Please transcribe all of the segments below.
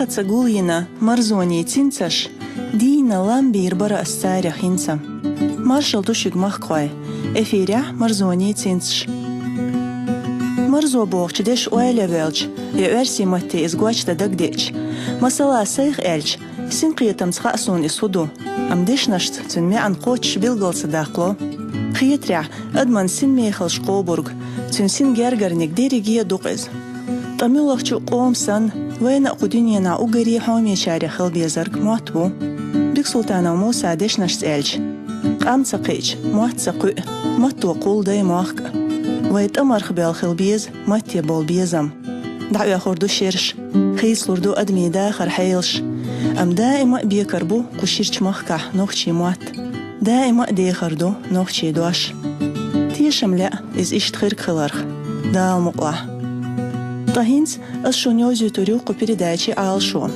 цагулина марзони цинцаш, дина ламбир бара ассаря хинца. Маршал тушиг махквай, эфиря марзони цинцаш. Марзо богч деш уайля велч, верси мати изгуач да дагдеч. Масала сайх эльч, син қиятам цхаасун исуду. Ам деш нашт цун меан қоч билгал садақло. Қиятря адман син мейхал шқобург, цун син гергарник деригия дуқиз. Тамилахчу қомсан, вайна қудиньяна угари хоми шарихал безарг муатбу. Бик султана Муса деш нашт эльч. قام سقيج موت سقو مت وقول داي ماخك ويت أمر خبال خلبيز مت يبول بيزم دعوا خردو شيرش خيس لردو أدمي داخر حيلش أم دائما بيكربو كشيرش مخكا نوخشي موت دائما دي خردو نوخشي دوش تيشم لا إز إشت خيرك خلارخ دال مقلع طهينز الشونيوزي توريوكو передачи آلشون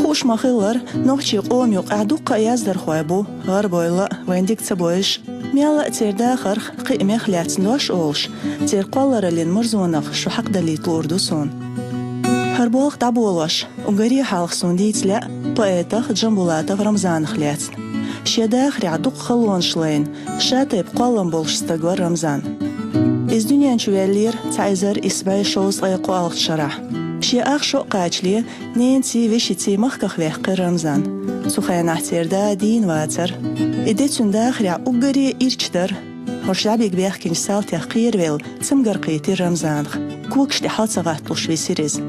خوش مخيلر نوخشي قوم يوق أعدوق يازدر خوابو غربويلا وينديك تسابويش ميالا تير داخر قيمي خلاتن دوش أولش تير قولر لين مرزونخ شو حق دالي طوردو سون هربولخ دابولوش وغاري حالخ سون ديت لا بقيتخ جنبولاتخ رمزان خلاتن شي داخري عدوق خلون شلين شاتيب قولن بولش ستاقور رمزان إز دنيان شوالير تعيزر إسباي شوز أيقو ألغ شرح شي أخشو قاچلي نينتي وشيتي مخكخ ويحقي رمزان سوخيان احتير دا دين واتر إديتون داخري أقري إرشدر هرشلعبيك بيحكي نسال تحقير ويل تمقر قيتي رمزانخ كوكش دي حالة غاتلوش ويسيريز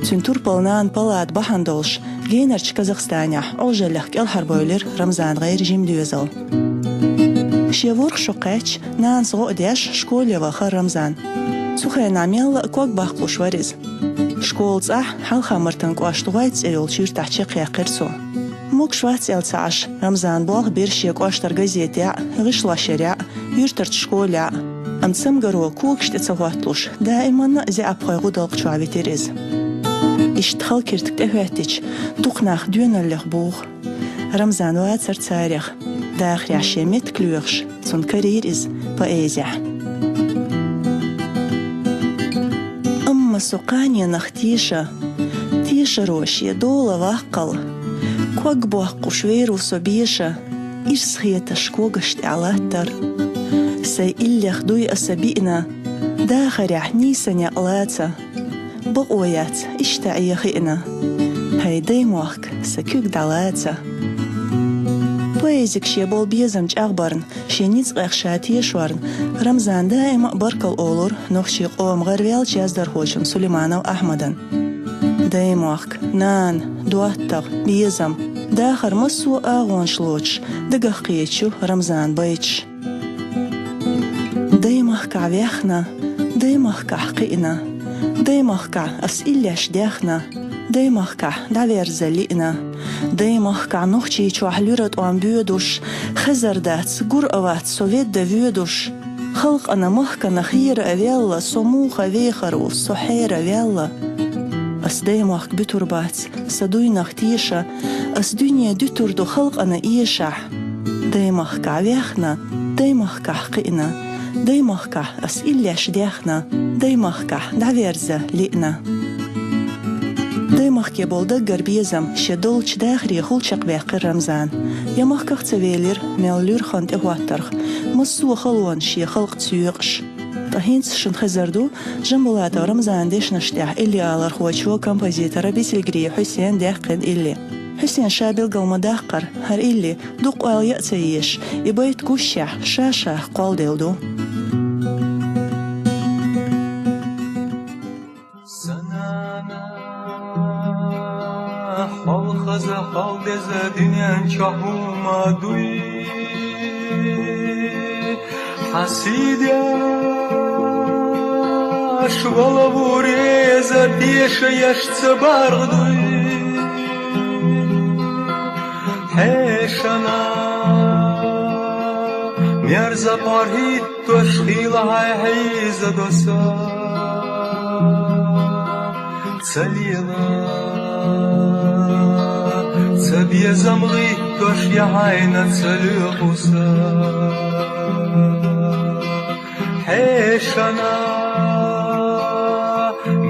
تنتور بلنان بلاد بحندولش جينرش كازاخستانيا أوجلخك الحربويلر رمزان غير جيم دوزل شي ورخ شوقاتش نانس غوديش شكولي وخر رمزان سوخيان عميل كوك باقلوش وريز شكول صح حال خمرتن قاشتوغايت سيول شير تحشي قياقرسو موك شوات سيل تعش رمزان بوغ بيرشي قاشتر غزيتيع غشلا شريع يرترت شكوليع ام تسمقروا كوكش تتصواتلوش دائما زي أبغيغو دلق شوابي تيريز اشتخل كيرتك تهواتيش دوقناخ ديوناليخ بوغ رمزان واتر تاريخ داخري عشيميت كلوغش سون كاريريز بأيزيح سوقانيا نختيشة تيشة روشية دولة واقل كوك بوحق وشوير وصبيشة إرس خيطة شكوغشت علاتر سي إلي خدوي أسابيئنا داخر يحنيسن يقلاتا بقويات إشتعي خيئنا هايدي موحك سكوك دالاتا بويزك شي بول بيزمج أخبارن شي نيز غيخشاتي شوارن رمزان دائما بركل أولور نوخشي قوم غير يازدر خوشن سليمانا وأحمدن دائما وحك نان دواتق بيزم داخر مسو آغون شلوش دقاق قيتشو رمزان بايتش دائما كعويخنا دائما كحقيقنا دائما كأسئلة داخنا دائما كدعوير زليقنا دائما كعنوخشي چوحلورت وان بيودوش خزردات قرأوات سوفيت دا بيودوش خلق أنا مخكا نخير أويلا سموخ أويخر وصحير أويلا أس دائما بتربات سدوي نختيشة أس دنيا دتردو خلق أنا إيشح دائما كعويخنا دائما كحقيقنا دائما كأسئلة داخنا دائما كدعوير زليقنا دايمخ يبول دقر بيزم شدولش داخري خلشق باقي رمزان يمخ تسويلر ميلور خانت اغواترخ مصو خلوان شي خلق تسويقش طهينس شن خزردو جنبولات رمزان ديش نشتاح إلي آلر خواتشو كمبوزيتر بيسلقري حسين داقن إلي حسين شابل قلما داقر هر إلي دوق آل يأتيش يبايت كوشح شاشح قال ديلدو حال خزه حال بزه دنیان چهوما دوی حسیدش والا ورزه دیشه یشت بردوی هشنا مرزا پارهید توش خیله های حیزه دوسا سلیلا سبيه زمغي توش يا عينة تسلقوسا حيشنا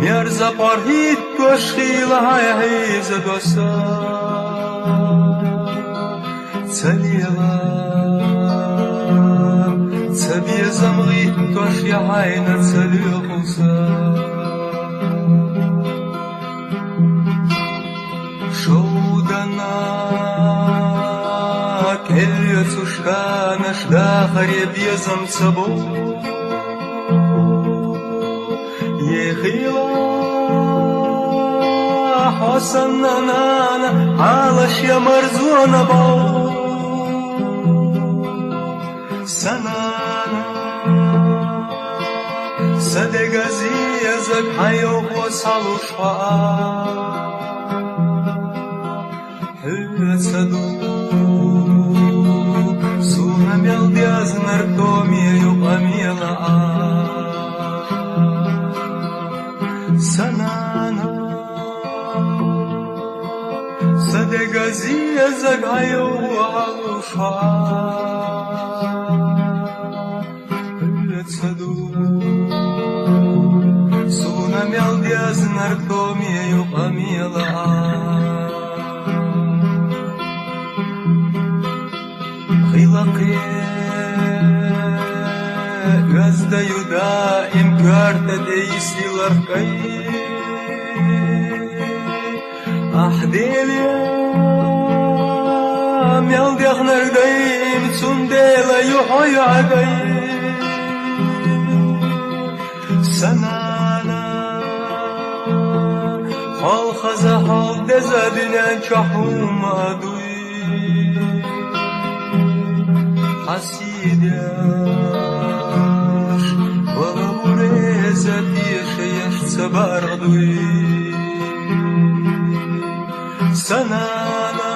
مرزا پارهید گوشخیل های حیز دوستا تلیلا تبی زمغی توشی حین تلی خوصا شودنا كل تشكانش داخل يبيزم تبو يخيلا حسن نانا عالش يا مرزونا بو سنانا صدق زيزك حيو وصلو شفاء Суна мелдяз нартомию помила Санана Садегазия загаю алуша Суна мелдяз нартомию помила خلقي غزدا يدا إمكارت ديسي لرقي أحديليا ميال ديخنر دايم تنديلا يحوي عدي سنانا حال خزا حال دزا بنان شحوم أدوي حسيداش ولوريزا بيشيش تباردوي سنانا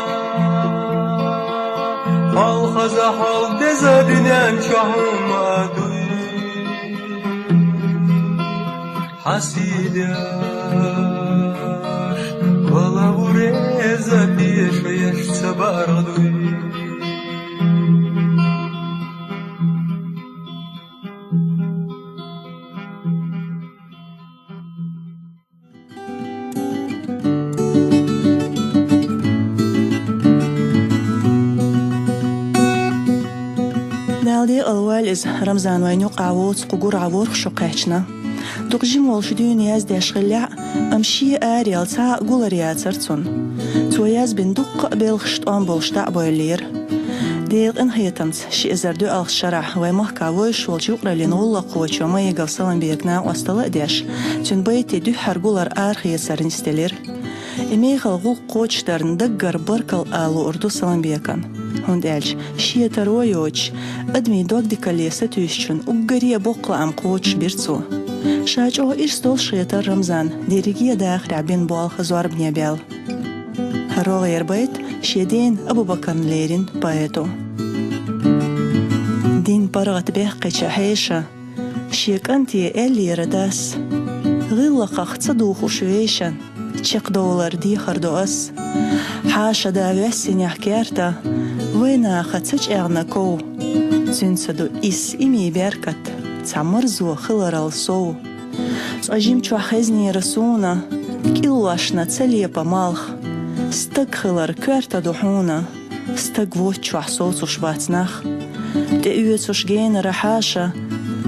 حال خزا حال دزا بنام شحوم أدوي حسيداش ولوريزا بيشيش تباردوي دالدي الوالز رمزان وينو قاووت ققور عور خشقاتنا دقجم والشدون ياز داشغلع أمشي آريال تا قولريات سرطون توياز بندق بالخشتون بولشتاع بويلير ديل انهيتمت شي ازردو الخشرح ويمه كاوش والجوق رلين والله قوة وما يقل سلام بيركنا واستلاء داش تن بيتي دو حرقولر آرخي سرنستلير إميخل غول قوچترن دقر بركل آلو أردو سلام بيكن هندالج شي ترويوش أدمي دوك دي كاليسة تيشون وقرية بوقلا أم قوش بيرتسو شاجو إرستول شيطر رمزان ديريجية داخل عبين بالخ زوار بنيابيل هرو غير بيت شيدين أبو بكر ليرين بايتو دين برغت بيه قيشة حيشة شيك أنتي إلي رداس غلق اختصدوخ وشويشن $2 دي خردوس حاشا داويسين يحكيرتا وينا خدسج اغنكو زنسدو إس إمي بيركت تعمرزو خلر الصو سأجيم چو خزني رسونا كيلواشنا تسليه بمالخ ستك خلر كورتا دوحونا ستك ووچو حصوصو شباتناخ دقيوتو شجين رحاشا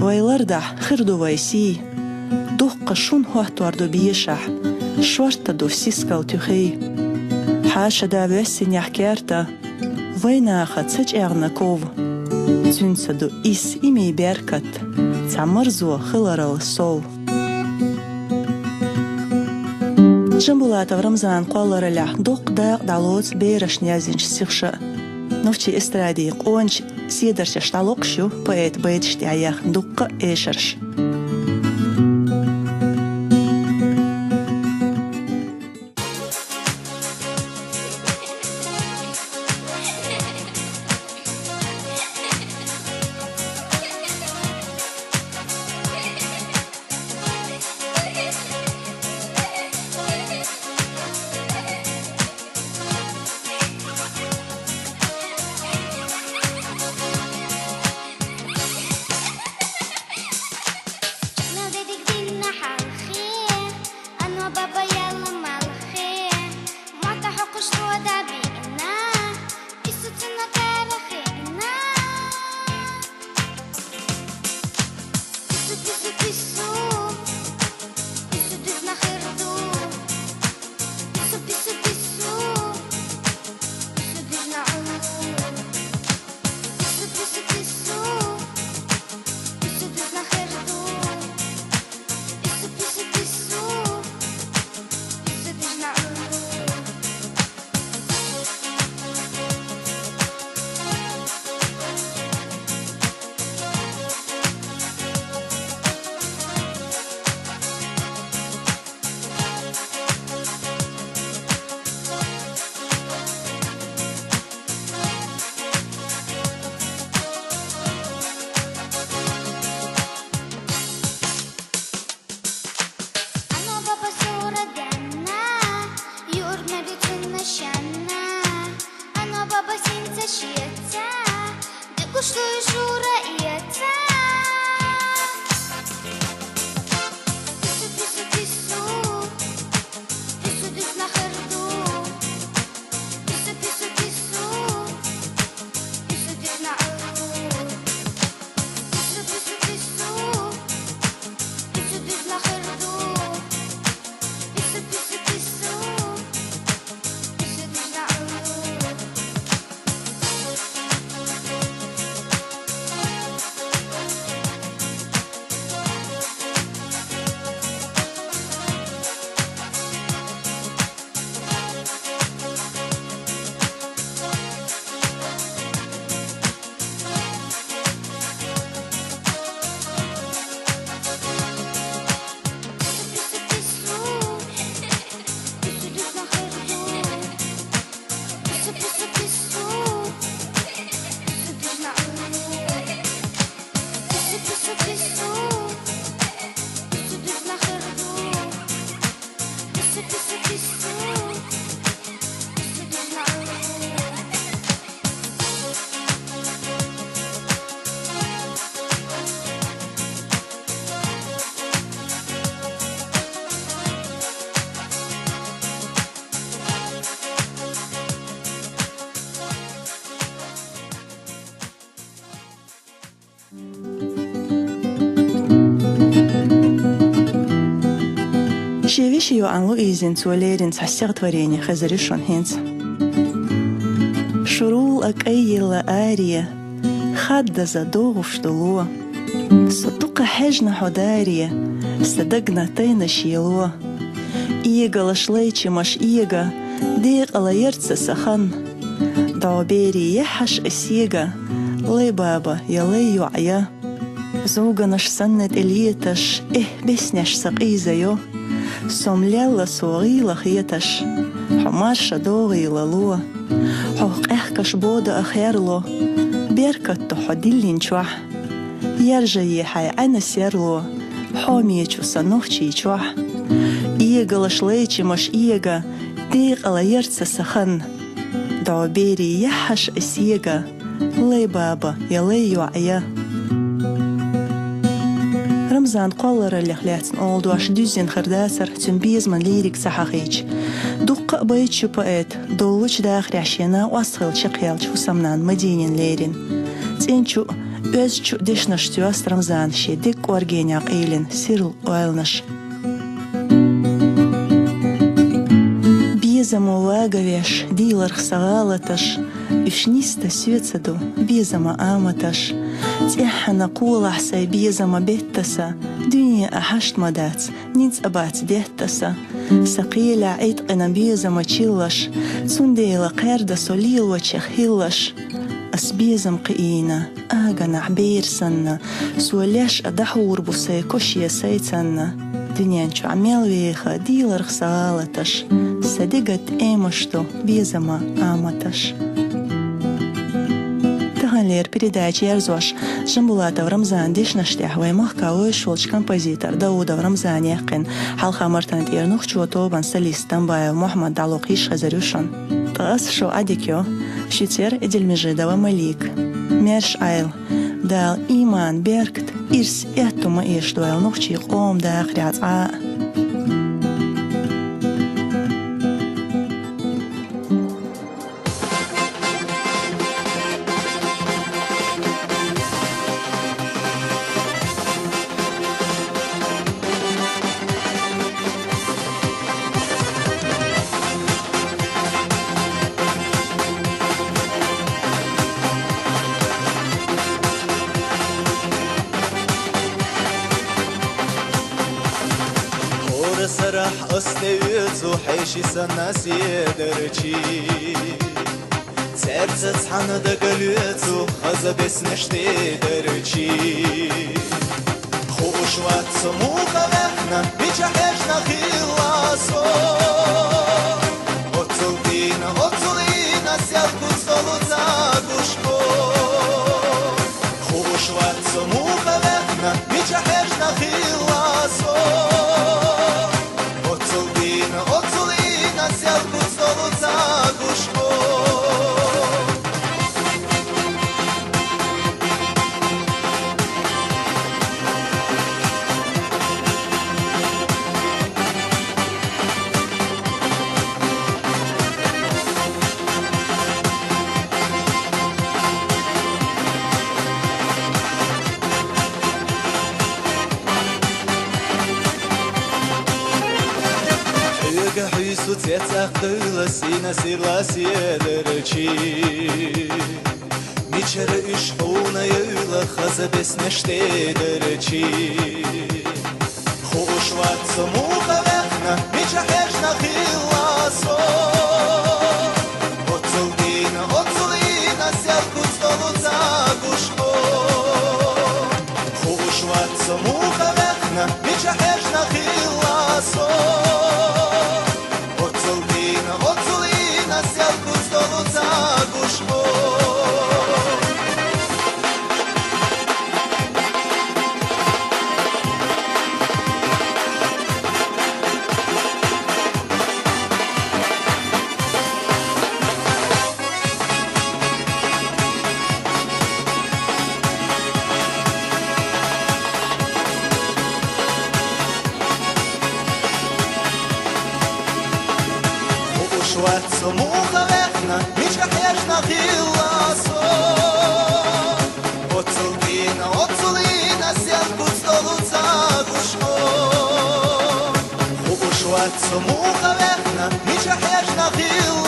ويلردح خردو ويسي دوق شون هوهتواردو بيشح شورتا دو سيسكال تخي حاشا داويسين يحكيرتا وينا خدسج اغنكو زنسدو إس إمي بيركت تعمرزو خلر الصو جنبولات رمزان قولر لح دوق داق دالوت بيرش نيازنش سيخشا نوفتي استرادي قونش سيدرش اشتالوقشو بيت بيتش تعياخ دوق ايشرش Шевишью анлу изин цуалерин цассяг творение хазаришон хенц. Шурул акайла ария, хадда задогу штулуа. Сатука хежна ходария, стадагна тайна шиелуа. Иега лашлейчи маш иега, дик алаерца сахан. Даубери яхаш асиега, лей баба ялей юая. Зуга наш саннет элиеташ, бесняш сaqизайо. Сомляла суغيلا خيتش حماش دوغي للوا حق احكش بودا اخيرلو بيركت حدلين شوح يرجي حي انا سيرلو حوميچو سنوخچي شوح ايغا لشليچي مش ايغا ديق على يرتس سخن دعبيري يحش اسيغا لي بابا يلي يوعيا رمضان قولر اللي خلاتن أولدو عش دوزين خرداسر تنبيز من ليريك سحاقيج دوق بيتشو بقيت دولوش داخل عشينا واسخل شقيالش وسمنان مدينين ليرين تنشو özçu dişnaş tüas Ramzan şedik orgenyak eylin sirl oylnaş Безама лагавеш диларх сагалаташ Ишниста сюцаду безама аматаш Тяхана кулахса безама беттаса Дунья ахашт мадац Ниц абац деттаса Сaqila عيتقنا безама чиллаш Цундейла قيردا солилва чехиллаш أسبيزم قئينا آغنا عبير سنة سواليش أدحور بوسي كوشيا سيتسنة دنيانشو عميل ويخا ديلر خسالتش صدقت ايمشتو بيزما آمتش Таханлер передачи Ярзош Жамбулатов Рамзан Дишнаштях Ваймахкауи Шулч композитор Даудов Рамзан Яхкин Халха Мартанет Ернух Чуотобан солист Тамбаев Мухаммад Далукиш Хазарюшан Тас шо адикё Шитер Эдельмежидова Малик Мерш Айл Дал Иман Беркт Ирс Этума Иштуэл Нухчи Қом Дахряц سرح أستويت وحيشي سناس يدرجي سرزت حنا دقليت وخذ بس نشتي درجي خوش وقت سموخة وحنا بيجحشنا خلاصو أطلينا سيالكو صلو زادوشكو خوش وقت سموخة وحنا بيجحشنا خلاصو Otulina, sjelku stolu Ega hüsut jetzt akıla sina sirlasi ederçi Miçere iş ona yıla haza besneşte ederçi Hoş vatsa muha vekna miça heşna hilaso Otulina sjalku stolu zaguško Hoş vatsa muha vekna miça heşna hilaso Otulina sjalku stolu zaguško Шварцо муха вехна, мичка хешна хиласо Оцулина, сянку столу загушко Шварцо муха вехна, мичка хешна хиласо